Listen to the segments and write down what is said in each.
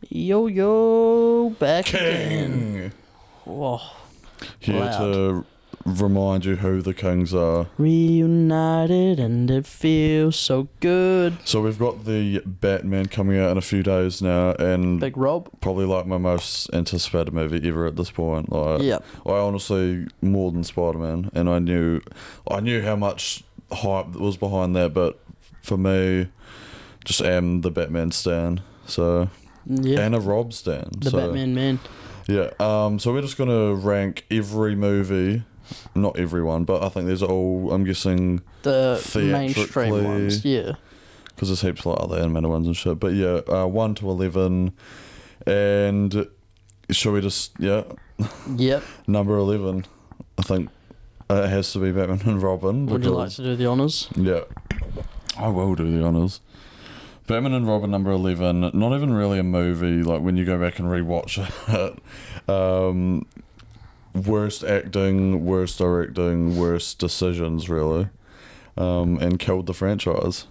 Yo, back King! again. Whoa. Here Loud. to remind you who the Kings are. Reunited and it feels so good. So we've got the Batman coming out in a few days now, and Big Rob. probably like my most anticipated movie ever at this point. Like, Yep. I honestly, more than Spider-Man, and I knew how much hype was behind that, but for me, just am the Batman stan. So, Yeah. and a Rob stan. The Batman man. Yeah, so we're just going to rank every movie, not everyone, but I think these are all, I'm guessing, The mainstream theatrically, ones. Yeah. because there's heaps like other animated ones and shit, but yeah, 1 to 11, and shall we just, Yep. number 11, I think it has to be Batman and Robin. Would you like to do the honours? Yeah, I will do the honours. Batman and Robin number 11, not even really a movie, like when you go back and rewatch it. Worst acting, worst directing, worst decisions, really. And killed the franchise.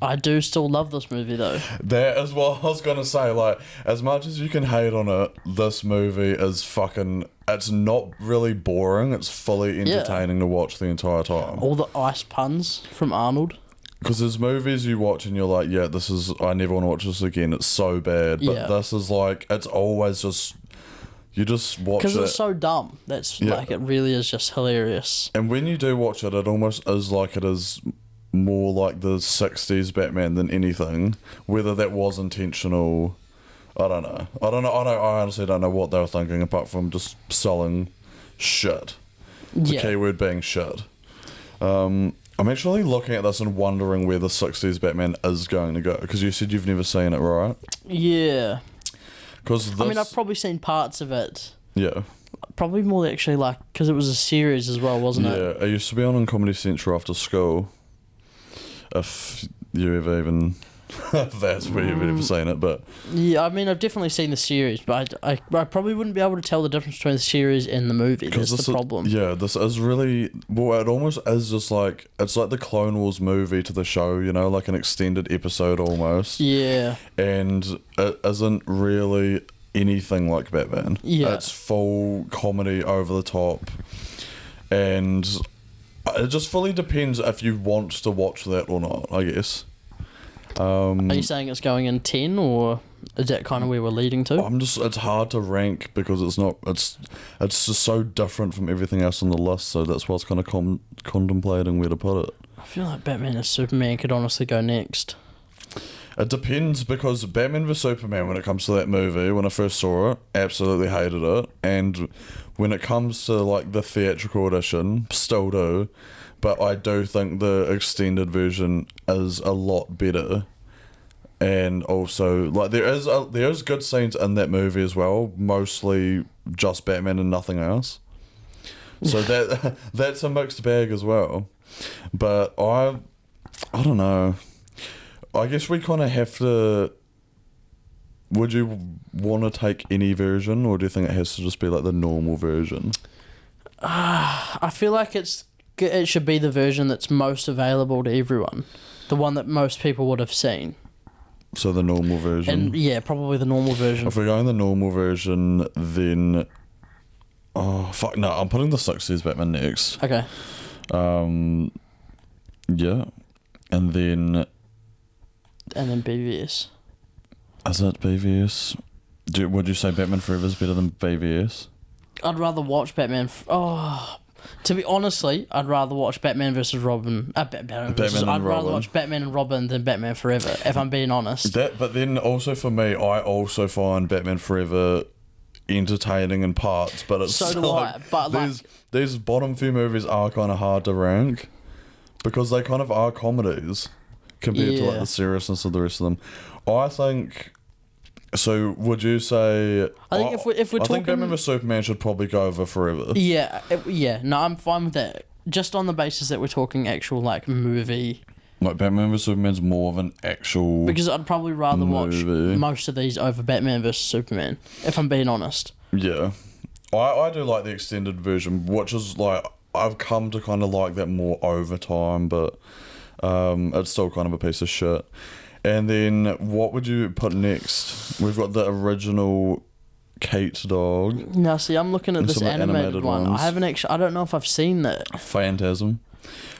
I do still love this movie though. That is what I was going to say. Like, as much as you can hate on it, this movie is fucking... It's not really boring. It's fully entertaining to watch the entire time. All the ice puns from Arnold. Because there's movies you watch and you're like, yeah, this is... I never want to watch this again. It's so bad. But Yeah. this is like... It's always just... You just watch it. Because it's so dumb. That's Yeah. like, it really is just hilarious. And when you do watch it, it almost is like it is more like the 60s Batman than anything. Whether that was intentional, I don't know. I honestly don't know what they were thinking apart from just selling shit. The Yeah. keyword being shit. I'm actually looking at this and wondering where the 60s Batman is going to go. Because you said you've never seen it, right? Yeah. Because I mean, I've probably seen parts of it. Yeah. Probably more actually, like, because it was a series as well, wasn't it? Yeah, it used to be on Comedy Central after school. If you ever even... if that's where you've ever seen it, but... Yeah, I mean, I've definitely seen the series, but I probably wouldn't be able to tell the difference between the series and the movie. That's the problem. Yeah, this is really... Well, it almost is just like... It's like the Clone Wars movie to the show, you know? Like an extended episode almost. Yeah. And it isn't really anything like Batman. Yeah. It's full comedy over the top. And it just fully depends if you want to watch that or not, I guess. Are you saying it's going in 10, or is that kind of where we're leading to? It's hard to rank because it's just so different from everything else on the list, so that's why I was kind of contemplating where to put it. I feel like Batman and Superman could honestly go next. It depends, because Batman vs Superman, when it comes to that movie, when I first saw it, absolutely hated it, and when it comes to like the theatrical edition, still do, but I do think the extended version is a lot better. And also, like, there is good scenes in that movie as well, mostly just Batman and nothing else. So that's a mixed bag as well. But I don't know. I guess we kind of have to... Would you want to take any version, or do you think it has to just be like the normal version? I feel like it should be the version that's most available to everyone. The one that most people would have seen. So the normal version. And yeah, probably the normal version. If we're going the normal version, then... Oh, fuck, no, I'm putting the 60s Batman next. Okay. Yeah. And then... And then BVS. Is it BVS? Would you say Batman Forever is better than BVS? I'd rather watch Batman... To be honestly, I'd rather watch Batman versus Robin. I'd rather watch Batman and Robin than Batman Forever, if I'm being honest. But then also for me, I also find Batman Forever entertaining in parts, but it's So do I, but these bottom few movies are kind of hard to rank because they kind of are comedies compared to like the seriousness of the rest of them. I think... So, would you say... I think if we're talking... I think Batman vs Superman should probably go over Forever. Yeah, no, I'm fine with that. Just on the basis that we're talking actual, like, movie. Like, Batman vs Superman's more of an actual... Because I'd probably rather watch movie. most of these over Batman vs Superman, if I'm being honest. Yeah. I do like the extended version, which is, like... I've come to kind of like that more over time, but it's still kind of a piece of shit. And then what would you put next? We've got the original Kate dog. Now, see, I'm looking at And this some animated one. ones. I haven't actually. I don't know if I've seen that. Phantasm.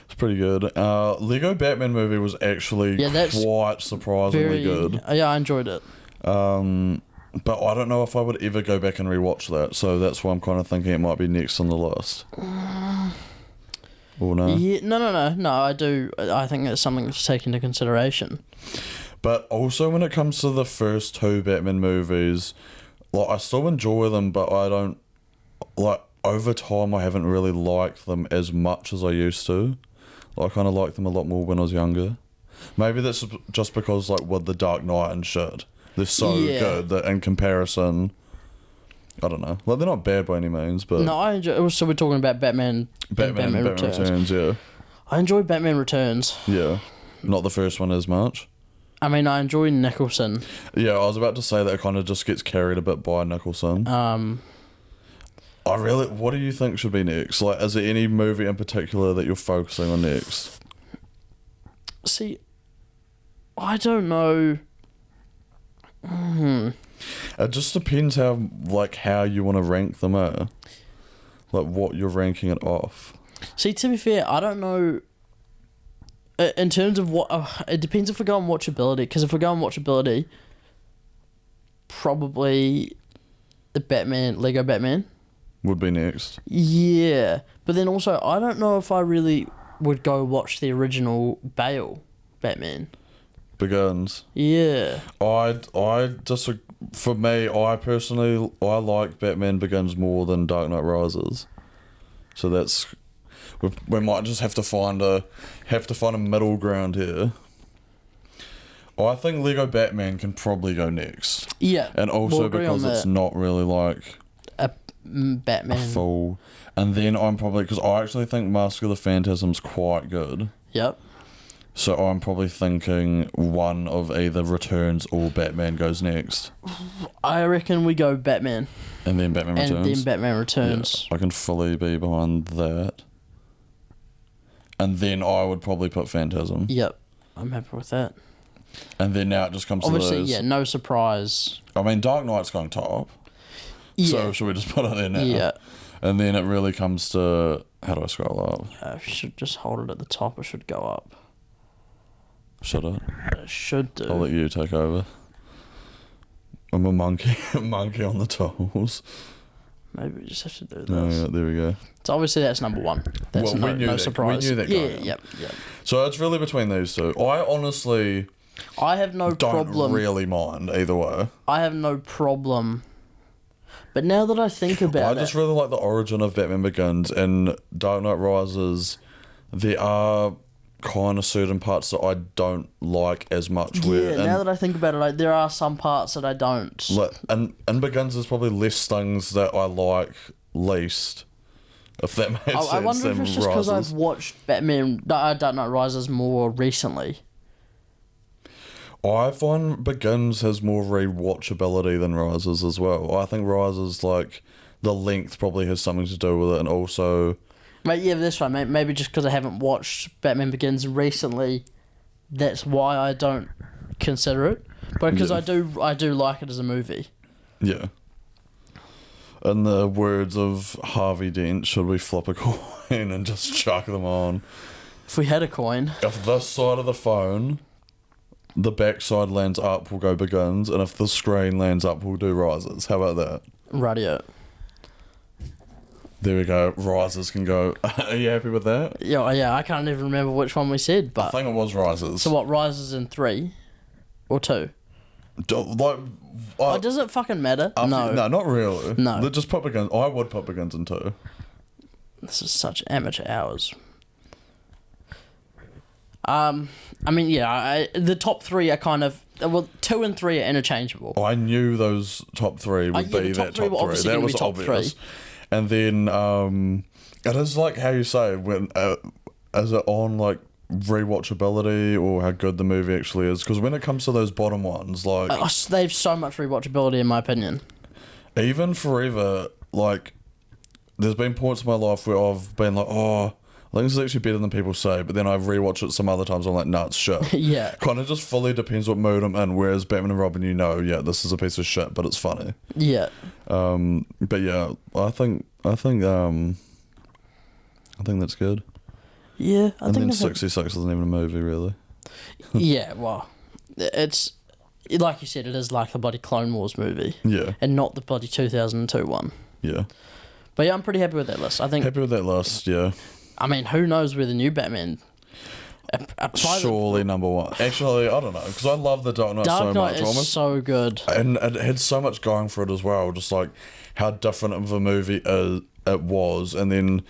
It's pretty good. Lego Batman movie was actually quite surprisingly good. Yeah, I enjoyed it. But I don't know if I would ever go back and rewatch that, so that's why I'm kind of thinking it might be next on the list. Or no? Yeah, no. I do. I think it's something to take into consideration. But also when it comes to the first two Batman movies, like I still enjoy them, but I don't like over time I haven't really liked them as much as I used to. Like, I kind of liked them a lot more when I was younger. Maybe that's just because like with the Dark Knight and shit. They're so good that in comparison, I don't know. Like, they're not bad by any means, but... No, I enjoy... So we're talking about Batman Returns. Yeah. I enjoy Batman Returns. Yeah. Not the first one as much. I mean, I enjoy Nicholson. Yeah, I was about to say that it kind of just gets carried a bit by Nicholson. What do you think should be next? Like, is there any movie in particular that you're focusing on next? See, I don't know... It just depends how you want to rank them, like what you're ranking it off. See, to be fair, I don't know. In terms of what, it depends if we go on watchability. Because if we go on watchability, probably the Lego Batman would be next. Yeah, but then also I don't know if I really would go watch the original Bale Batman. Begins. Yeah. I disagree. For me, I personally like Batman Begins more than Dark Knight Rises. So that's we might just have to find a middle ground here. I think Lego Batman can probably go next. Yeah. And also because it's not really like a Batman full. And then I'm probably, because I actually think Mask of the Phantasm's quite good. Yep. So I'm probably thinking one of either Returns or Batman goes next. I reckon we go Batman. And then Batman Returns. And then Batman Returns. Yeah, I can fully be behind that. And then I would probably put Phantasm. Yep. I'm happy with that. And then now it just comes obviously, to those. Yeah, no surprise. I mean, Dark Knight's going top. Yeah. So should we just put it there now? Yeah. And then it really comes to... How do I scroll up? I should just hold it at the top. It should go up. Should it? It should do. I'll let you take over. I'm a monkey on the tools. Maybe we just have to do this. Oh, yeah, there we go. So obviously that's number one. That's no surprise. We knew that going Yep. So it's really between these two. I honestly... I have no problem. Don't really mind either way. I have no problem. But now that I think about it... I just really like the origin of Batman Begins, and Dark Knight Rises. There are kind of certain parts that I don't like as much. Now that I think about it, like, there are some parts that I don't. And Begins there's probably less things that I like least, if that makes sense. I wonder if it's just because I've watched Dark Knight Rises more recently. I find Begins has more rewatchability than Rises as well. I think Rises, like, the length probably has something to do with it, and also... Yeah, that's right. Maybe just because I haven't watched Batman Begins recently, that's why I don't consider it. But because I do like it as a movie. Yeah. In the words of Harvey Dent, should we flip a coin and just chuck them on? If we had a coin. If this side of the phone, the back side lands up, we'll go Begins, and if the screen lands up, we'll do Rises. How about that? Radio. There we go. Rises can go. Are you happy with that? Yeah. I can't even remember which one we said, but I think it was Rises. So what? Rises in 3 or 2? Does it fucking matter? No, not really. No, Let's just put Begins. I would put Begins in 2. This is such amateur hours. I mean, yeah. The top 3 are kind of 2 and 3 are interchangeable. I knew those top 3 would be that top 3. That was obvious. 3. And then it is like how you say, when is it on like rewatchability or how good the movie actually is? Because when it comes to those bottom ones, like they have so much rewatchability in my opinion. Even Forever, like there's been points in my life where I've been like, oh, I think this is actually better than people say, but then I've rewatched it some other times. I'm like, nah, it's shit. Yeah. Kind of just fully depends what mood I'm in. Whereas Batman and Robin, yeah, this is a piece of shit, but it's funny. Yeah. But yeah, I think that's good. Yeah, I think 66 isn't even a movie, really. Yeah, well, it's like you said, it is like the bloody Clone Wars movie. Yeah. And not the bloody 2002 one. Yeah. But yeah, I'm pretty happy with that list. I think. Happy with that list, yeah. I mean, who knows where the new Batman... Surely number one. Actually, I don't know, because I love The Dark Knight so much. Dark Knight is so good. And it had so much going for it as well, just like how different of a movie it was. And then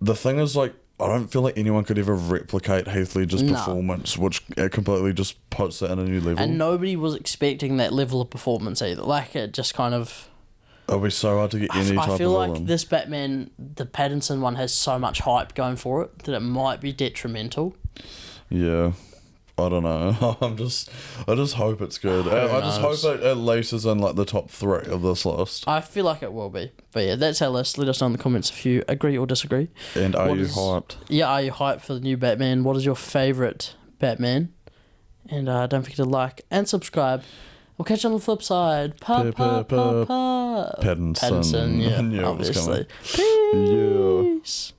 the thing is, like, I don't feel like anyone could ever replicate Heath Ledger's performance, which it completely just puts it in a new level. And nobody was expecting that level of performance either. Like, it just kind of... It'll be so hard to get any type of villain. I feel like this Batman, the Pattinson one, has so much hype going for it that it might be detrimental. Yeah. I don't know. I just hope it's good. I just hope it at least is in like the top 3 of this list. I feel like it will be. But yeah, that's our list. Let us know in the comments if you agree or disagree. And are you hyped? Yeah, are you hyped for the new Batman? What is your favourite Batman? And don't forget to like and subscribe. We'll catch you on the flip side. Pattinson. Pattinson, yeah, Yeah, obviously. Yeah. Peace.